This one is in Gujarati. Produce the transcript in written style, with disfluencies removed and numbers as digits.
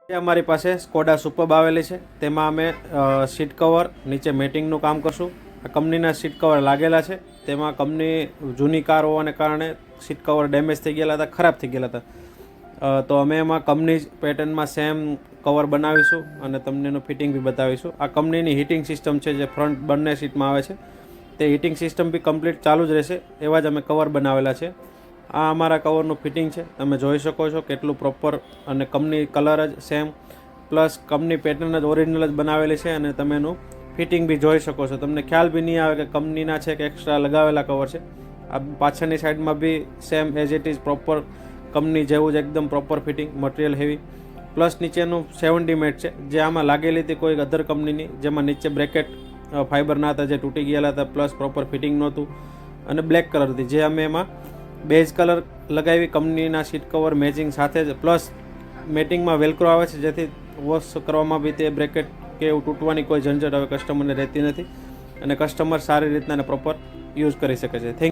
અમારી પાસે સ્કોડા સુપર્બ આવેલી છે, તેમાં અમે સીટ કવર નીચે મેટિંગનું કામ કરશું. આ કંપનીના સીટ કવર લાગેલા છે, તેમાં કંપની જૂની કાર હોવાને કારણે સીટ કવર ડેમેજ થઈ ગયેલા હતા, ખરાબ થઈ ગયેલા હતા. તો અમે એમાં કંપની પેટર્નમાં સેમ કવર બનાવીશું અને તમને એનું ફિટિંગ બી બતાવીશું. આ કંપનીની હીટિંગ સિસ્ટમ છે જે ફ્રન્ટ બંને સીટમાં આવે છે, તે હીટિંગ સિસ્ટમ બી કમ્પ્લીટ ચાલુ જ રહેશે, એવા જ અમે કવર બનાવેલા છે. આ અમારા કવરનું ફિટિંગ છે, તમે જોઈ શકો છો કેટલું પ્રોપર, અને કંપની કલર જ સેમ પ્લસ કંપની પેટર્ન જ ઓરિજિનલ જ બનાવેલી છે, અને તમે એનું ફિટિંગ બી જોઈ શકો છો. તમને ખ્યાલ બી નહીં આવે કે કંપનીના છે કે એક્સ્ટ્રા લગાવેલા કવર છે. આ પાછળની સાઈડમાં be same as it is proper company જેવું જ એકદમ proper fitting, material heavy, plus નીચેનું 70 મેટ છે જે આમાં લાગેલી હતી કોઈ અધર કંપનીની, જેમાં નીચે બ્રેકેટ ફાઇબરના હતા જે તૂટી ગયેલા હતા, પ્લસ પ્રોપર ફિટિંગ નહોતું, અને બ્લેક કલર હતી જે અમે એમાં બેઝ કલર લગાવી કંપનીના સીટ કવર મેચિંગ સાથે જ, પ્લસ મેટિંગમાં વેલ્ક્રો આવે છે જેથી વોશ કરવામાં બી તે બ્રેકેટ કે એવું તૂટવાની કોઈ ઝંઝટ હવે કસ્ટમરને રહેતી નથી, અને કસ્ટમર સારી રીતના પ્રોપર યુઝ કરી શકે છે. થેન્ક